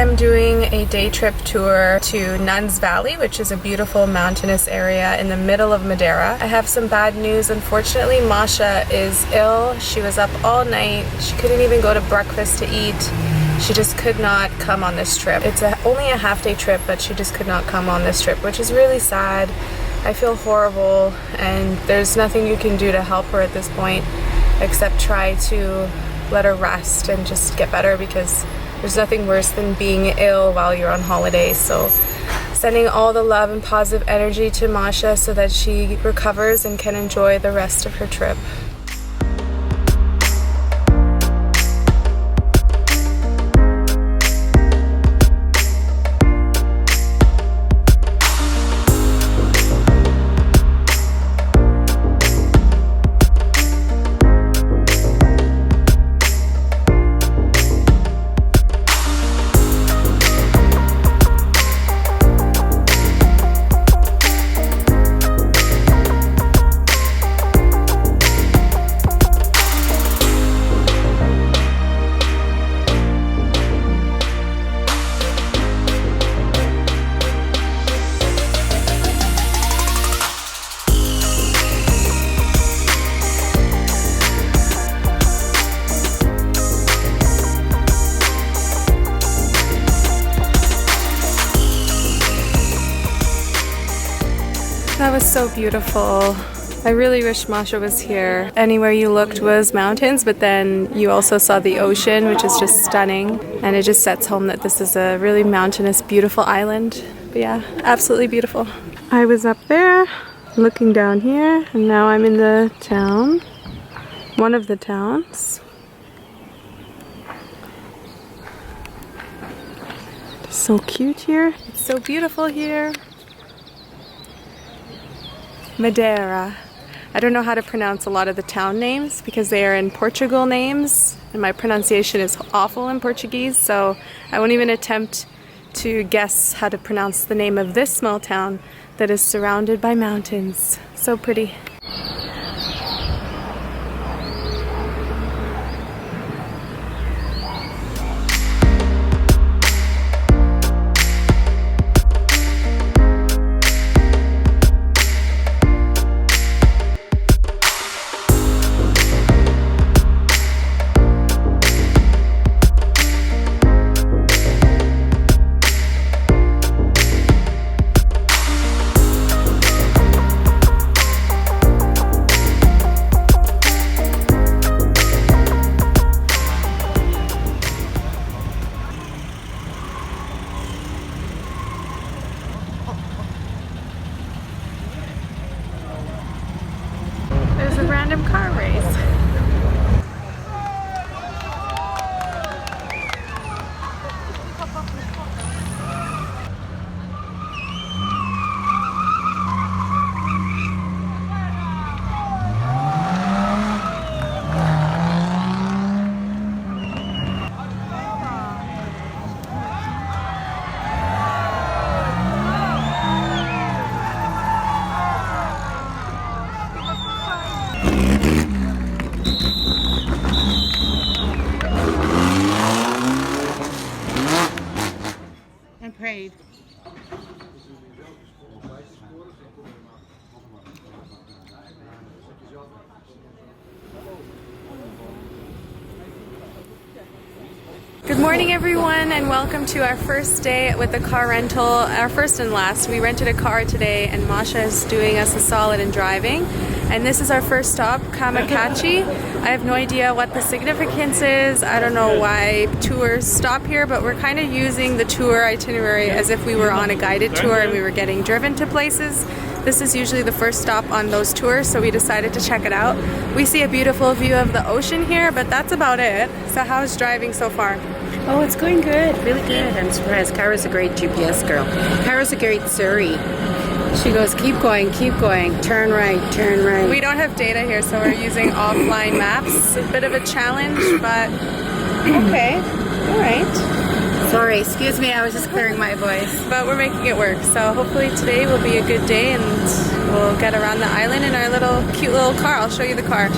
am doing a day trip tour to Nuns Valley, which is a beautiful mountainous area in the middle of Madeira. I have some bad news. Unfortunately, Masha is ill. She was up all night. She couldn't even go to breakfast to eat. She just could not come on this trip. It's only a half-day trip, but she just could not come on this trip, which is really sad. I feel horrible, and there's nothing you can do to help her at this point except try to let her rest and just get better, because there's nothing worse than being ill while you're on holiday. So sending all the love and positive energy to Masha so that she recovers and can enjoy the rest of her trip. That was so beautiful. I really wish Masha was here. Anywhere you looked was mountains, but then you also saw the ocean, which is just stunning. And it just sets home that this is a really mountainous, beautiful island. But yeah, absolutely beautiful. I was up there, looking down here, and now I'm in the town. One of the towns. It's so cute here. It's so beautiful here. Madeira. I don't know how to pronounce a lot of the town names because they are in Portugal names, and my pronunciation is awful in Portuguese, so I won't even attempt to guess how to pronounce the name of this small town that is surrounded by mountains. So pretty. There's a random car race. Prayed. Good morning everyone, and welcome to our first day with the car rental, our first and last. We rented a car today and Masha is doing us a solid in driving. And this is our first stop, Kamakachi. I have no idea what the significance is. I don't know why tours stop here, but we're kind of using the tour itinerary as if we were on a guided tour and we were getting driven to places. This is usually the first stop on those tours, so we decided to check it out. We see a beautiful view of the ocean here, but that's about it. So how's driving so far? Oh, it's going good, really good. I'm surprised. Kyra's a great GPS girl. Kyra's a great Surrey. She goes, keep going, turn right, turn right. We don't have data here, so we're using offline maps. A bit of a challenge, but okay, all right. Sorry, excuse me, I was just clearing my voice. But we're making it work, so hopefully today will be a good day and we'll get around the island in our little cute little car. I'll show you the car.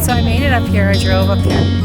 So I made it up here. I drove up here.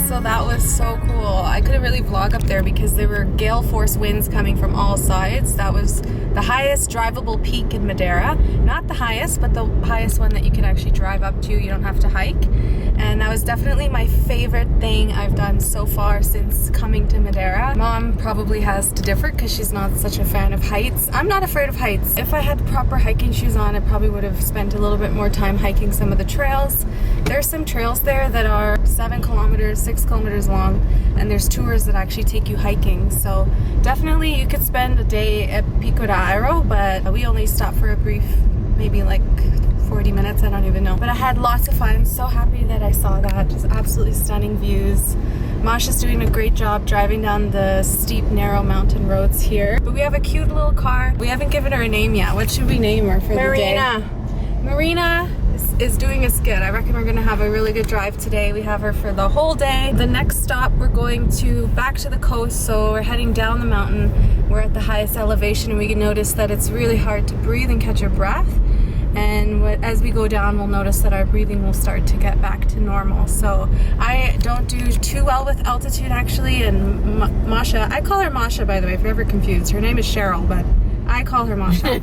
So that was so cool. I couldn't really vlog up there because there were gale force winds coming from all sides. That was the highest drivable peak in Madeira. Not the highest, but the highest one that you can actually drive up to. You don't have to hike. And that was definitely my favorite thing I've done so far since coming to Madeira. Mom probably has to differ because she's not such a fan of heights. I'm not afraid of heights. If I had proper hiking shoes on, I probably would have spent a little bit more time hiking some of the trails. There's some trails there that are 7 kilometers, 6 kilometers long, and there's tours that actually take you hiking. So definitely you could spend a day at Pico de Arieiro, but we only stopped for a brief, maybe like 40 minutes, I don't even know. But I had lots of fun. I'm so happy that I saw that. Just absolutely stunning views. Masha's doing a great job driving down the steep, narrow mountain roads here. But we have a cute little car. We haven't given her a name yet. What should we name her for the day? Marina is doing us good. I reckon we're gonna have a really good drive today. We have her for the whole day. The next stop, we're going back to the coast, so we're heading down the mountain. We're at the highest elevation, and we can notice that it's really hard to breathe and catch your breath. And as we go down, we'll notice that our breathing will start to get back to normal. So I don't do too well with altitude, actually. And Masha, I call her Masha, by the way, if you're ever confused. Her name is Cheryl, but I call her Masha.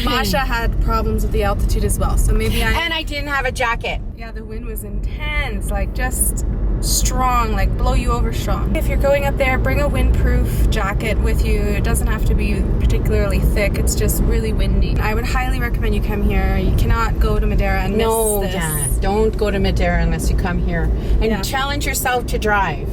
Masha had problems with the altitude as well, so maybe And I didn't have a jacket. Yeah, the wind was intense, like just strong, like blow you over strong. If you're going up there, bring a windproof jacket with you. It doesn't have to be particularly thick. It's just really windy. I would highly recommend you come here. You cannot go to Madeira and miss this. Dad, don't go to Madeira unless you come here. And challenge yourself to drive.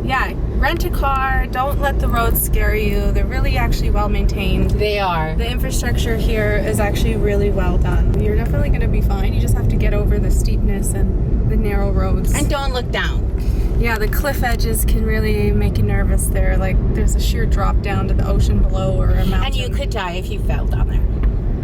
Yeah, rent a car. Don't let the roads scare you. They're really actually well maintained. They are. The infrastructure here is actually really well done. You're definitely going to be fine. You just have to get over the steepness and the narrow roads. And don't look down. Yeah, the cliff edges can really make you nervous there. Like there's a sheer drop down to the ocean below or a mountain. And you could die if you fell down there.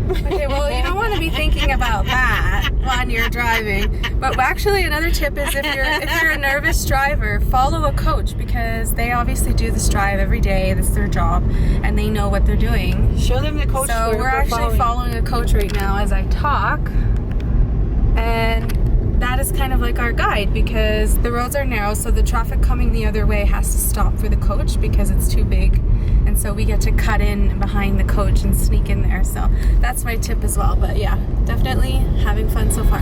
Okay, well, you don't want to be thinking about that when you're driving. But actually, another tip is if you're a nervous driver, follow a coach, because they obviously do this drive every day. That's their job, and they know what they're doing. Show them the coach. So we're actually following a coach right now as I talk, and that is kind of like our guide, because the roads are narrow, so the traffic coming the other way has to stop for the coach because it's too big. And so we get to cut in behind the coach and sneak in there. So that's my tip as well. But yeah, definitely having fun so far.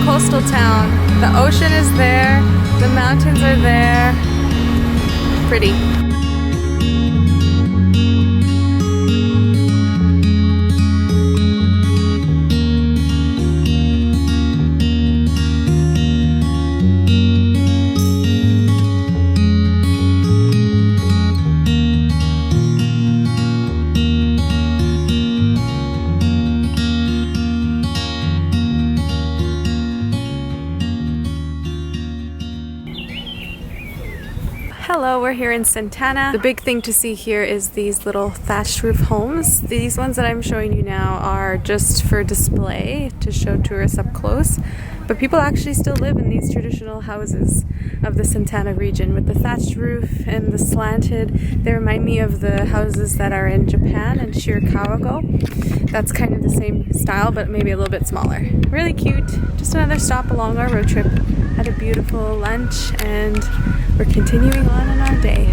Coastal town. The ocean is there, the mountains are there. Pretty. Hello, we're here in Santana. The big thing to see here is these little thatched roof homes. These ones that I'm showing you now are just for display to show tourists up close. But people actually still live in these traditional houses of the Santana region with the thatched roof and the slanted. They remind me of the houses that are in Japan and Shirakawago. That's kind of the same style, but maybe a little bit smaller. Really cute. Just another stop along our road trip. Had a beautiful lunch, and we're continuing on in our day.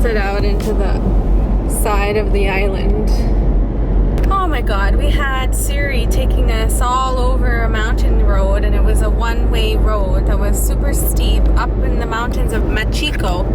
it out into the side of the island. Oh my god, we had Siri taking us all over a mountain road, and it was a one-way road that was super steep up in the mountains of Machico,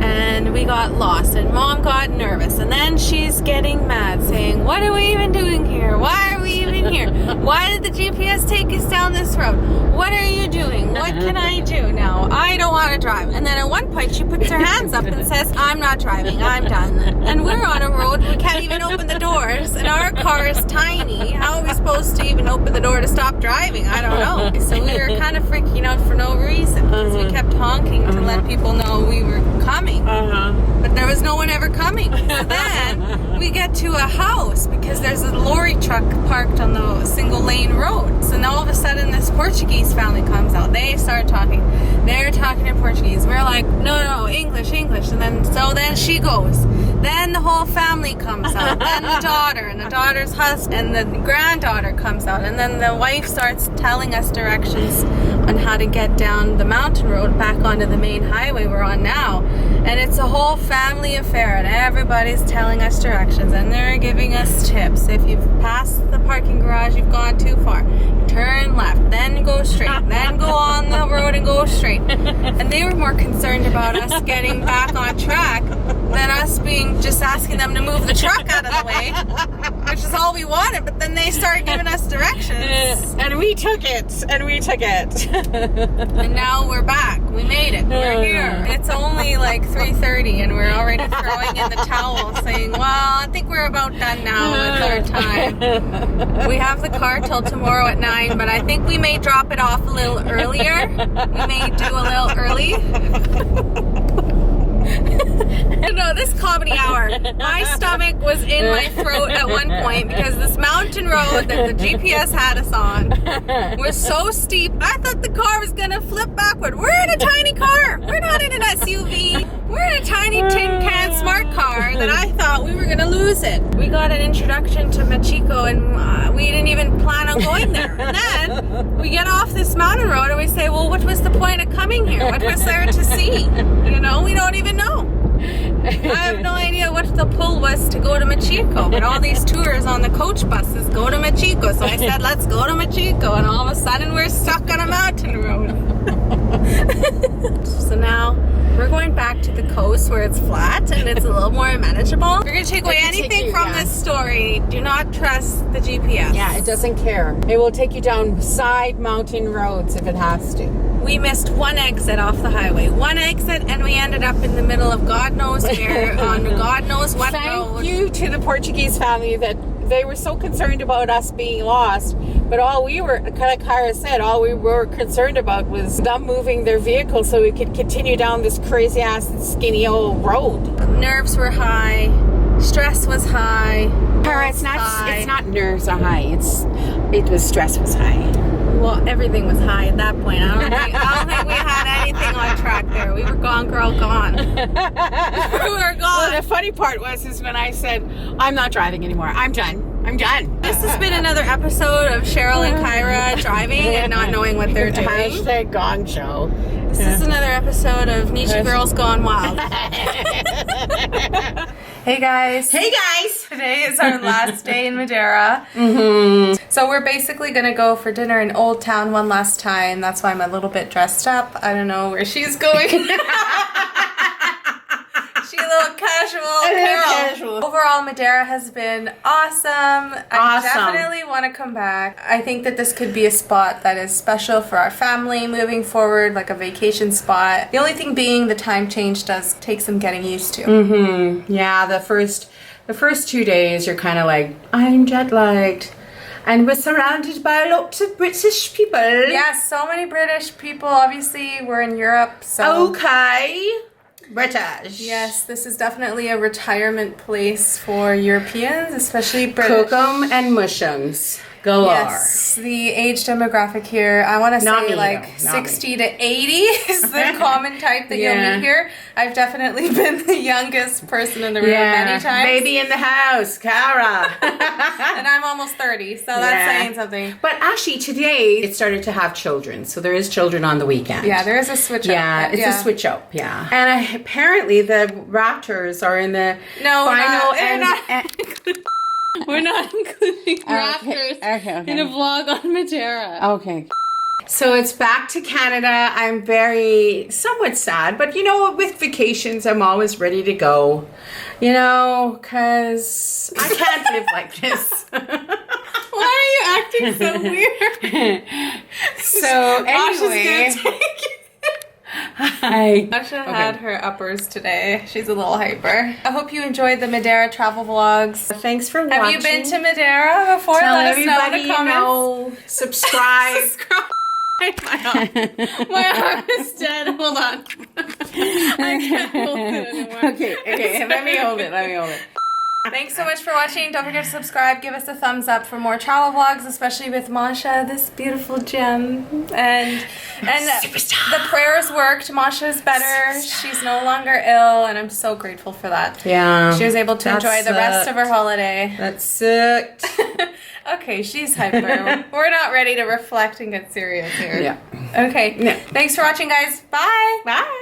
and we got lost, and Mom got nervous, and then she's getting mad saying, what are we even doing here? Why are we even here? Why did the GPS take us down this road? What are you doing? What can I do now? I don't want to drive. And then at one point she puts her hands up and says, I'm not driving, I'm done. And we're on a road, we can't even open the doors, and our car is tiny. How are we supposed to even open the door to stop driving? I don't know. So we were kind of freaking out for no reason, because we kept honking to let people know we were coming. But there was no one ever coming. So then we get to a house because there's a lorry truck parked on the single lane road. So now all of a sudden this Portuguese family comes out. They start talking. They're talking in Portuguese. We're like, no, English. And then she goes. Then the whole family comes out. Then the daughter and the daughter's husband and the granddaughter comes out. And then the wife starts telling us directions on how to get down the mountain road back onto the main highway we're on now. And it's a whole family affair, and everybody's telling us directions, and they're giving us tips. If you've passed the parking garage, you've gone too far. Turn left, then go straight, then go on the road and go straight. And they were more concerned about us getting back on track than us being just asking them to move the truck out of the way, which is all we wanted. But then they started giving us directions, and we took it. And now we're back. We made it. We're here. It's only like 3:30, and we're already throwing in the towel, saying, "Well, I think we're about done now with our time. We have the car till tomorrow at 9, but I think we may drop it off a little earlier. We may do a little early." No, this comedy hour. My stomach was in my throat at one point because this mountain road that the GPS had us on was so steep. I thought the car was gonna flip backward. We're in a tiny car. We're not in an SUV. We're in a tiny tin can smart car that I thought we were gonna lose it. We got an introduction to Machico, and we didn't even plan on going there. And then we get off this mountain road and we say, well, what was the point of coming here? What was there to see? You know, we don't even know. I have no idea what the pull was to go to Machico, but all these tours on the coach buses go to Machico. So I said, let's go to Machico, and all of a sudden we're stuck on a mountain road. So now we're going back to the coast where it's flat and it's a little more manageable. If you're going to take away anything from this story, do not trust the GPS. Yeah, it doesn't care. It will take you down side mountain roads if it has to. We missed one exit off the highway. One exit, and we ended up in the middle of God knows where, on God knows what road. Thank you to the Portuguese family that they were so concerned about us being lost. But all we were, like Kyra said, all we were concerned about was them moving their vehicle so we could continue down this crazy ass skinny old road. Nerves were high. Stress was high. Kyra, it's not nerves are high. Stress was high. Well, everything was high at that point. I don't think we had anything on track there. We were gone, girl, gone. We were gone. Well, the funny part was when I said, I'm not driving anymore. I'm done. This has been another episode of Cheryl and Kyra driving and not knowing what they're doing. Hashtag Gong Show. This is another episode of Nietzsche Girls Gone Wild. Hey guys. Today is our last day in Madeira. So we're basically going to go for dinner in Old Town one last time. That's why I'm a little bit dressed up. I don't know where she's going. She's a little casual. Overall, Madeira has been awesome. I definitely want to come back. I think that this could be a spot that is special for our family moving forward, like a vacation spot. The only thing being the time change does take some getting used to. Yeah, the first 2 days you're kind of like, I'm jet lagged. And we're surrounded by lots of British people. Yeah, so many British people. Obviously, we're in Europe, so... Okay. British. Yes, this is definitely a retirement place for Europeans, especially British. Cookum and mushums. galore. Yes, the age demographic here, I want to Not say me, like though. Not 60 to 80 is the common type that you'll Yeah. meet here. I've definitely been the youngest person in the room many times. Baby in the house, Kyra. And I'm almost 30, so that's saying something. But actually today it started to have children, so there is children on the weekend. Yeah, there is a switch up. Yeah, it's a switch up, yeah. And apparently the Raptors are in the final We're not including Raptors in a vlog on Madeira. Okay. So it's back to Canada. I'm somewhat sad, but you know what? With vacations, I'm always ready to go. You know, because I can't live like this. Why are you acting so weird? So anyway. Hi. Asha had her uppers today. She's a little hyper. I hope you enjoyed the Madeira travel vlogs. Thanhanks for watching. Have you been to Madeira before? Tell Let us know in everybody the you comments. know. Subscribe. My arm is dead. Hold on. I can't hold it anymore. Okay. Let me hold it. Thanks so much for watching. Don't forget to subscribe. Give us a thumbs up for more travel vlogs, especially with Masha, this beautiful gem. And the prayers worked. Masha's better. She's no longer ill, and I'm so grateful for that. Yeah. She was able to enjoy the rest of her holiday. That sucked. Okay, she's hyper. We're not ready to reflect and get serious here. Yeah. Okay. Yeah. Thanks for watching, guys. Bye. Bye.